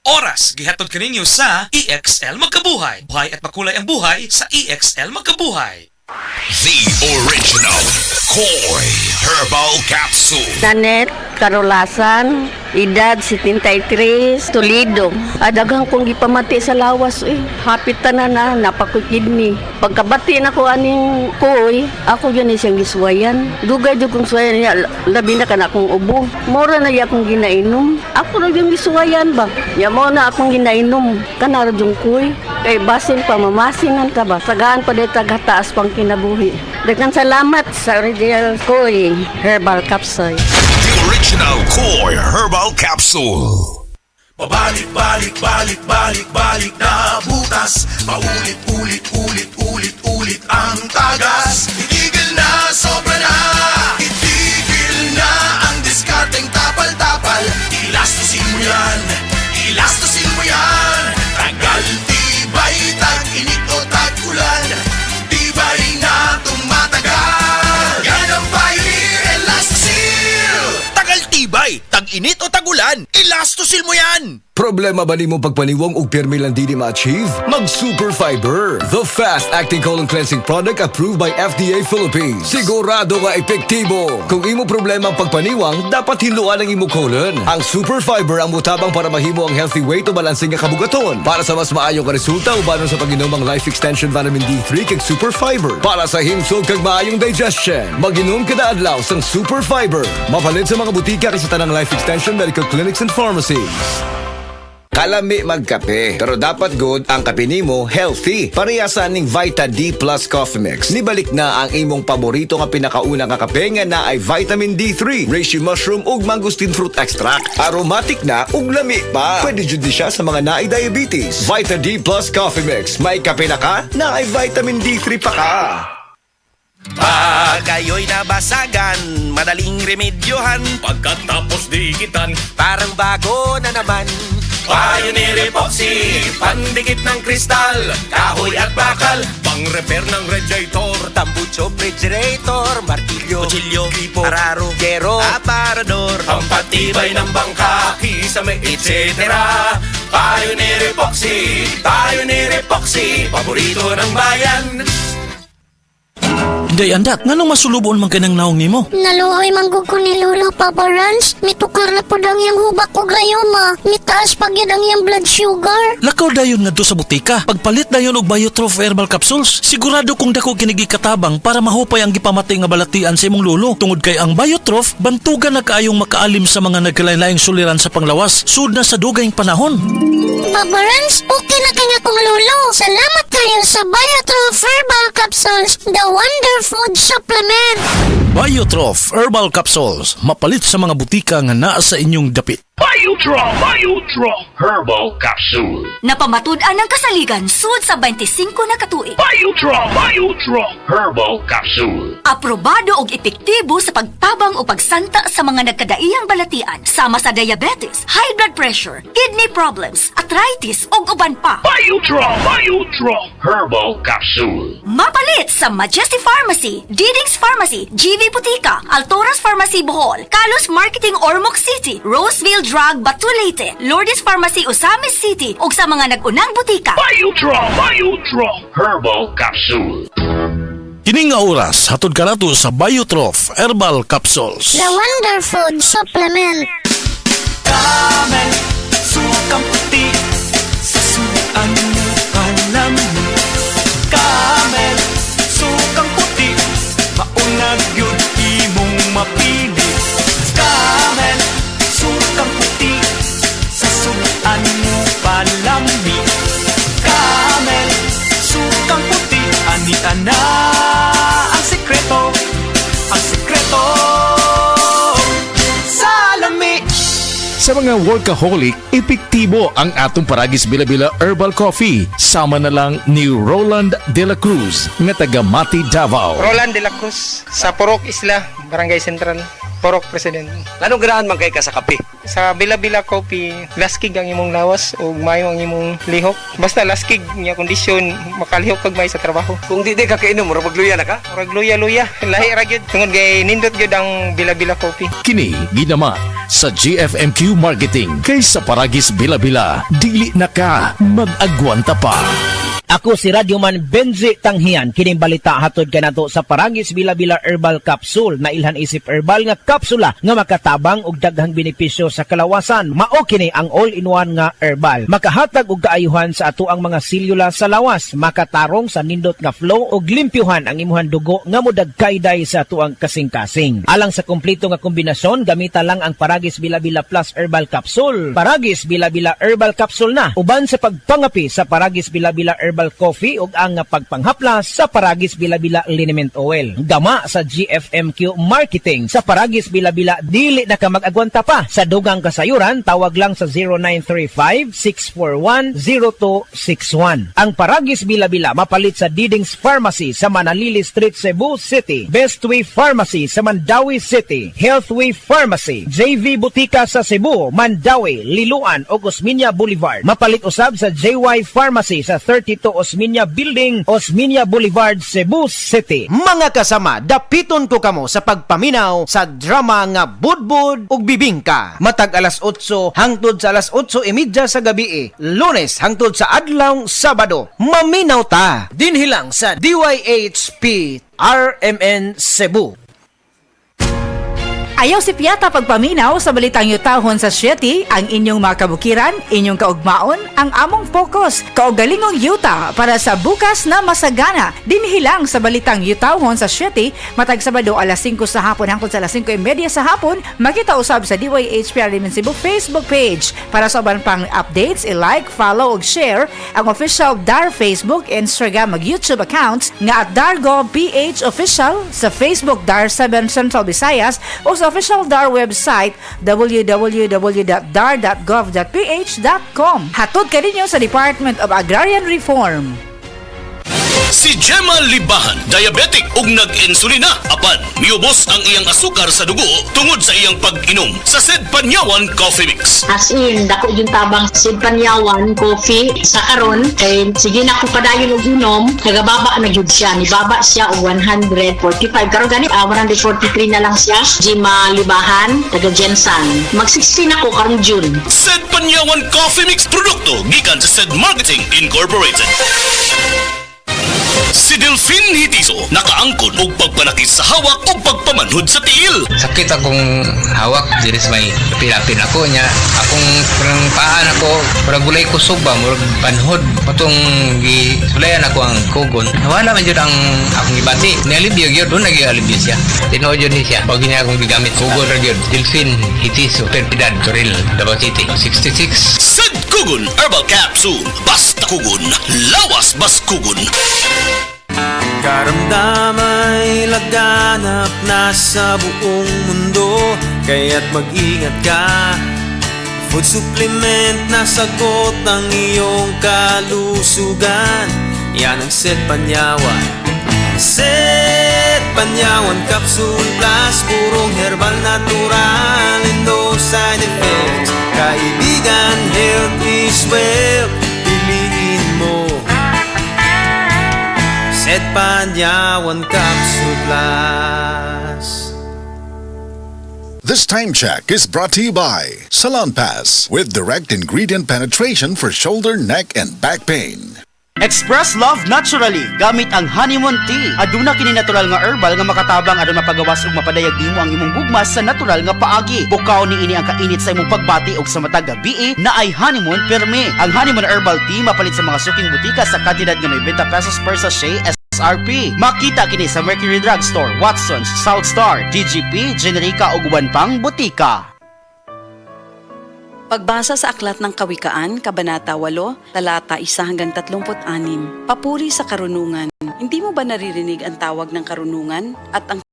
oras gihatod kaninyo sa EXL Magkabuhay. Buhay at makulay ang buhay sa EXL Magkabuhay. The original Koi Herbal Capsule. Nanet Karolasan, edad 73, Toledo. Adaghang kong gipamati sa lawas Hapit tanan na napakukidney. Pagkabati na ko aning koy, ako yun siyang giswayan. Dugay jud kong swayan niya, labi na kana akong ubo. Mora na iya akong ginainom. Ako na yung giswayan ba? Ya mo na akong ginainom. Kana ra yung koy. Kay basin pa mamasingan ka ba? Sagaan pa dito taas pang kinabuhi. Daghang salamat sa original Koi Herbal Capsule. The original Koi Herbal Capsule. Pabalik-balik na butas. Paulit-ulit ang tagas. Itigil na, sobra na. Itigil na ang diskarteng tapal-tapal. Ilastusin mo yan, tagal tibay, tag-init o tag-ulan. Tibay na tumatagal. Yan ang Pioneer Elastosil. Tagal tibay, tag-init o tag-ulan, Elastosil mo yan! Problema ba nimo pagpaniwang og pirmi lang di ma-achieve? Mag Super Fiber, the fast-acting colon cleansing product approved by FDA Philippines. Sigurado nga epektibo. Kung imo problema ang pagpaniwang, dapat hiluan ang imo colon. Ang Super Fiber ang mutabang para mahimo ang healthy weight o balansing nga kabugaton. Para sa mas maayong ka resulta, ubanon sa pag-inom ang Life Extension Vitamin D3 kag Super Fiber. Para sa himsog kag maayong digestion, mag-inom kada adlaw sang Super Fiber. Mapalit sa mga butika kay sa tanang Life Extension Medical Clinics and Pharmacies. Kalami magkape, pero dapat good ang kape nimo healthy. Parehasan ning Vita D Plus Coffee Mix. Nibalik na ang imong paborito nga pinakauna nga kape nga na ay vitamin D3, reishi mushroom ug mangosteen fruit extract. Aromatic na ug lami pa. Pwede jud di siya sa mga naay diabetes. Vita D Plus Coffee Mix. May kape na ka, na ay vitamin D3 pa ka. Pag kayo'y nabasagan, madaling remedyohan. Pagkatapos dikitan, Parang bago na naman. Pioneer Epoxy, pandikit ng kristal, kahoy at bakal. pang-repair ng radiator, Tambucho, refrigerator, martilyo, kutsilyo, tipo, araro, gero, aparador. Pampatibay ng bangka, kisame, etc. Pioneer Epoxy, paborito ng bayan. Day andat, nganong masulubon man kanang naong nimo? Naluoy manggug ko ni Lolo, Papa Rans. Mitukar na po ang iyang hubak o grayoma. Mitaas pag yun ang iyang blood sugar. Lakaw dayon nga sa butika. Pagpalit dayon og Biotrof Herbal Capsules. Sigurado kung dako kinigi katabang para mahupay ang gipamatay nga balatian sa imong lolo. Tungod kay ang Biotrof, bantugan na kaayong makaalim sa mga nagkalain-laing suliran sa panglawas. Sud na sa dugayng panahon. Papa Rans, okay na kanya kong Lolo. Salamat kayo sa Biotrof Herbal Capsules, the Wonder Food Supplement. Biotrof Herbal Capsules. Mapalit sa mga butika nga naa sa inyong dapit. Biotrof Herbal Capsule. Napamatud-an ng kasaligan sud sa 25 na katuig. Biotrof Herbal Capsule. Aprobado og epektibo sa pagtabang o pagsanta sa mga nagkadaiyang balatian sama sa diabetes, high blood pressure, kidney problems, arthritis ug uban pa. Biotrof Herbal Capsule. Mapalit sa Majesty Pharmacy, Diding's Pharmacy, GV Butika, Altoras Pharmacy Bohol, Kalos Marketing Ormoc City, Roseville Drug Batulete, Lourdes Pharmacy Osamis City ug sa mga nag-unang butika. Biotrof Herbal Capsule. Kining nga oras, hatod ka nato sa Biotrof Herbal Capsules. The Wonder Food Supplement. Camel, sukang puti, sa suan mo palamin. Camel, sukang puti, maunag yun imong mapili. Camel, sukang puti, sa suan mo palamin. Camel, sukang puti, anita na ang sikreto sa lami. Sa mga workaholic, epektibo ang atong Paragis Bila-Bila Herbal Coffee. Sama na lang ni Roland De La Cruz, nga taga Mati, Davao. Roland De La Cruz, sa Purok Isla, Barangay Central. Porok President. Anong ganahan man kay ka sa kape? Sa Bila-Bila Coffee, laskig ang imong lawas o mayo ang imong lihok. Basta laskig niya kondisyon, makalihok kag may sa trabaho. Kung di ka kainom, mura magluya na ka? Murag luya-luya, lahi ra gyud. Tungod kay nindot gyud ang Bila-Bila Coffee. Kini ginama sa GFMQ Marketing kay sa Paragis Bila-Bila dili na ka mag-agwanta pa. Ako si Radyoman Benji Tanghian. Kining balita hatod kanato sa Paragis Bila-Bila Herbal Capsule na ilhan isip herbal nga kapsula nga makatabang og daghang benepisyo sa kalawasan. Mao kini ang all-in-one nga herbal. Makahatag og kaayuhan sa ato ang mga selula sa lawas, makatarong sa nindot nga flow og limpyuhan ang imuhang dugo nga modagkayday sa ato ang kasing-kasing. Alang sa kompleto nga kombinasyon, gamita lang ang Paragis Bila-Bila Plus Herbal Capsule. Paragis Bila-Bila Herbal Capsule na uban sa pagpangapi sa Paragis Bila-Bila Herbal Coffee ug ang pagpanghaplas sa Paragis Bila-Bila Liniment Oil. Gama sa GFMQ Marketing sa Paragis Bila-Bila dili na ka mag-agwanta pa. Sa dugang kasayuran, tawag lang sa 0935-641-0261. Ang Paragis Bila-Bila mapalit sa Didings Pharmacy sa Manalili Street, Cebu City, Bestway Pharmacy sa Mandawi City, Healthway Pharmacy, JV Butika sa Cebu, Mandawi, Liloan ug Osmeña Boulevard. Mapalit usab sa JY Pharmacy sa 32 Osmeña Building, Osmeña Boulevard, Cebu City. Mga kasama, dapiton ko kamo sa pagpaminaw sa drama nga Budbud ug Bibingka. Matag alas 8 hangtod sa alas 8:30 sa gabi, Lunes hangtod sa adlaw Sabado. Maminaw ta dinhi lang sa DYHP RMN Cebu. Ayaw si Piata pagpaminaw sa balitang yutahon sa Sieti, ang inyong mga kabukiran, inyong kaugmaon, ang among focus, kaugalingong yuta para sa bukas na masagana. Dinhilang sa balitang yutahon sa Sieti, matag Sabado alas 5 sa hapon hangtod sa alas 5:30 sa hapon, makita usab sa DYHP Alimen Cebu Facebook page. Para sa uban pang updates, i-like, follow ug share ang official DAR Facebook, Instagram ug YouTube accounts nga at DarGovPH Official sa Facebook DAR 7 Central Visayas o sa official DAR website www.dar.gov.ph.com. Hatod ka ninyo sa Department of Agrarian Reform. Si Gemma Libahan, diabetic ug nag-insulina. Apan, miubos ang iyang asukar sa dugo tungod sa iyang pag-inom sa Sed Panyawan Coffee Mix. As in, dako yung tabang Sed Panyawan Coffee sa karon kay sige na ko padayon og inom, nagababa na gyud siya. Nibaba siya og 145. Karon gani 143 na lang siya. Gemma Libahan, taga Jensan. Mag-16 ako karong June. Sed Panyawan Coffee Mix produkto gikan sa Sed Marketing Incorporated. Si Delphine Hitiso nakaangkon og pagpanakit sa hawak o pagpamanhod sa tiil. Sakit akong hawak, diris may pilapin ako niya. Akong parang paan ako, parang gulay kusog ba, murag panhod. Matong gisulayan ako ang kugon. Nawala man yun ang akong ibati. Nialibyo yun, doon nag-ialibyo siya. Tinood yun siya. Pag niya akong gigamit, kugon rin yun. Delphine Hitiso, Perpidad, Toril, Davao City, 66. Sed Kugon Herbal Capsule. Basta kugon, lawas bas kugon. Karamdamay laganap na sa buong mundo, kaya't mag-ingat ka. Food supplement na sagot ang iyong kalusugan. Yan ang Sed Panyawan. Sed Panyawan Capsule Plus, purong herbal natural and no side effects. Kaibigan, health is wealth. Piliin mo Sed Panyawan Capsule Plus. This time check is brought to you by Salon Pass with direct ingredient penetration for shoulder, neck, and back pain. Express love naturally gamit ang honeymoon tea. Aduna kini natural nga herbal nga makatabang aron mapagawas ug mapadayag nimo ang imong gugma sa natural nga paagi. Bukaw ni ini ang kainit sa imong pagbati ug sa matag gabi na ay honeymoon perme. Ang honeymoon herbal tea mapalit sa mga suking butika sa kantidad nga 90 pesos per sachet SRP. Makita kini sa Mercury Drugstore, Watson's, South Star, DGP, Generica ug uban pang butika. Pagbasa sa Aklat ng Kawikaan, Kabanata 8, Talata 1-36, Papuri sa Karunungan. Hindi mo ba naririnig ang tawag ng karunungan at ang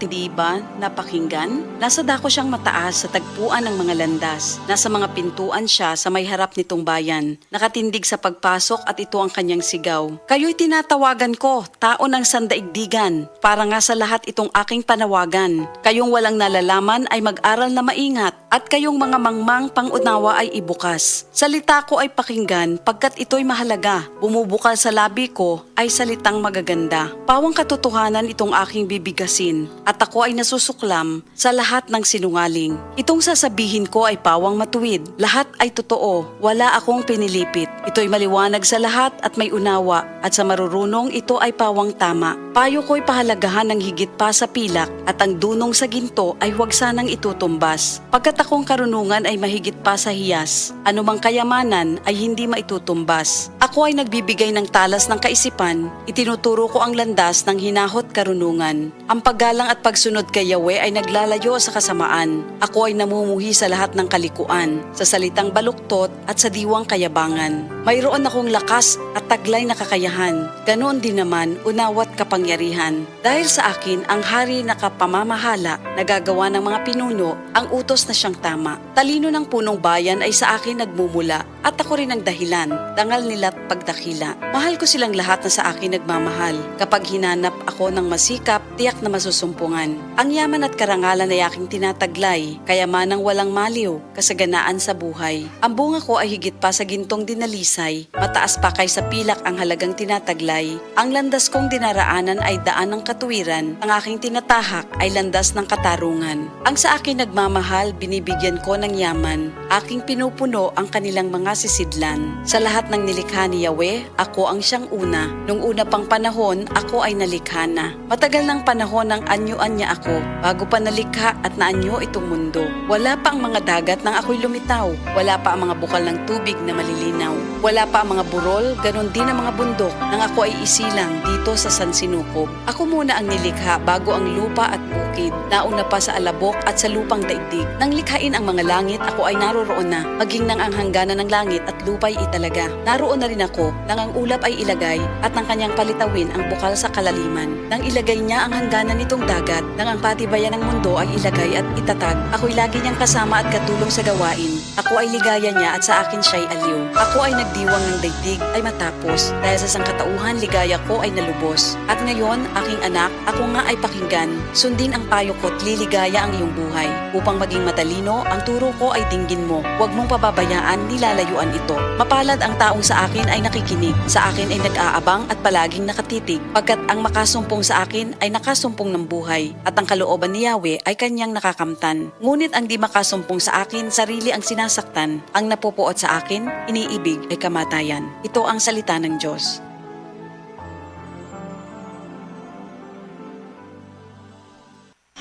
hindi ba napakinggan? Nasa dako siyang mataas sa tagpuan ng mga landas. Nasa mga pintuan siya sa may harap nitong bayan. Nakatindig sa pagpasok at ito ang kanyang sigaw. Kayo'y tinatawagan ko, tao ng sandaigdigan. Para nga sa lahat itong aking panawagan. Kayong walang nalalaman ay mag-aral na maingat at kayong mga mangmang pangunawa ay ibukas. Salita ko ay pakinggan pagkat ito'y mahalaga. Bumubukal sa labi ko ay salitang magaganda. Pawang katotohanan itong aking bibigasin at ako ay nasusuklam sa lahat ng sinungaling. Itong sasabihin ko ay pawang matuwid. Lahat ay totoo. Wala akong pinilipit. Ito'y maliwanag sa lahat at may unawa at sa marurunong ito ay pawang tama. Payo ko'y pahalagahan ng higit pa sa pilak at ang dunong sa ginto ay huwag sanang itutumbas. Pagkat akong karunungan ay mahigit pa sa hiyas. Anumang kayamanan ay hindi maitutumbas. Ako ay nagbibigay ng talas ng kaisipan. Itinuturo ko ang landas ng hinahot karunungan. Ang paggalang at pagsunod kay Yahweh ay naglalayo sa kasamaan. Ako ay namumuhi sa lahat ng kalikuan, sa salitang baluktot at sa diwang kayabangan. Mayroon akong lakas at taglay na kakayahan. Ganoon din naman unawat kapangyarihan. Dahil sa akin ang hari na kapamamahala, nagagawa ng mga pinuno, ang utos na siyang tama. Talino ng punong bayan ay sa akin nagmumula at ako rin ang dahilan, dangal nila't pagdakila. Mahal ko silang lahat na sa akin nagmamahal. Kapag hinanap ako ng masikap, tiyak na masusumpungan. Ang yaman at karangalan ay aking tinataglay, kayamanang walang maliw, kasaganaan sa buhay. Ang bunga ko ay higit pa sa gintong dinalisay, mataas pa kay sa pilak ang halagang tinataglay. Ang landas kong dinaraanan ay daan ng katuwiran, ang aking tinatahak ay landas ng katarungan. Ang sa akin nagmamahal, binibigyan ko ng yaman. Aking pinupuno ang kanilang mga sisidlan. Sa lahat ng nilikha ni Yahweh, ako ang siyang una. Nung una pang panahon, ako ay nalikha na. Matagal ng panahon ang anyuan niya ako, bago pa nalikha at naanyo itong mundo. Wala pa ang mga dagat nang ako'y lumitaw. Wala pa ang mga bukal ng tubig na malilinaw. Wala pa ang mga burol, ganon din ang mga bundok nang ako ay isilang dito sa San Sinukob. Ako muna ang nilikha bago ang lupa at bukid. Nauna pa sa alabok at sa lupang daigdig. Nang likhain ang mga langit, ako ay naroroon na. Maging nang ang hangganan ng langit at lupa'y italaga. Naroon na rin ako nang ang ulap ay ilagay at nang kanyang palitawin ang bukal sa kalaliman. Nang ilagay niya ang hangganan nitong dagat, nang ang patibayan ng mundo ay ilagay at itatag. Ako'y lagi niyang kasama at katulong sa gawain. Ako ay ligaya niya at sa akin siya'y aliw. Ako ay nagdiwang ng daigdig ay matapos. Dahil sa sangkatauhan, ligaya ko ay nalubos. At ngayon, aking anak, ako nga ay pakinggan. Sundin ang payo ko't liligaya ang iyong buhay. Upang maging matalino, ang turo ko ay dinggin mo. Huwag mong pababayaan, nilalayuan ito. Mapalad ang taong sa akin ay nakikinig. Sa akin ay nag-aabang at palaging nakatitig. Pagkat ang makasumpong sa akin ay nakasumpong ng buhay. At ang kalooban ni Yahweh ay kanyang nakakamtan. Ngunit ang di makasumpong sa akin, sarili ang sinasaktan. Ang napupuot sa akin, iniibig ay kamatayan. Ito ang salita ng Diyos.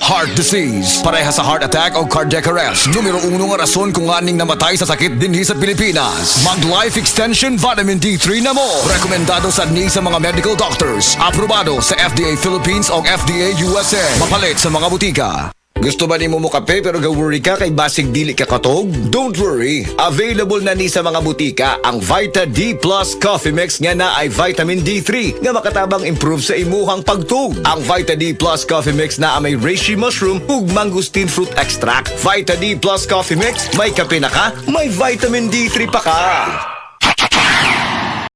Heart disease, parehas sa heart attack o cardiac arrest. Numero 1 nga rason kung aning namatay sa sakit dinhi sa Pilipinas. Mag Life Extension Vitamin D3 na mo. Rekomendado sa mga medical doctors. Aprobado sa FDA Philippines o FDA USA. Mapalit sa mga butika. Gusto ba nimo mo kape pero ga-worry ka kay basig dili ka katog? Don't worry. Available na ni sa mga butika ang Vita D Plus Coffee Mix nga na ay vitamin D3 nga makatabang improve sa imuhang pagtug. Ang Vita D Plus Coffee Mix na may reishi mushroom ug mangosteen fruit extract. Vita D Plus Coffee Mix, may kape na ka, may vitamin D3 pa ka.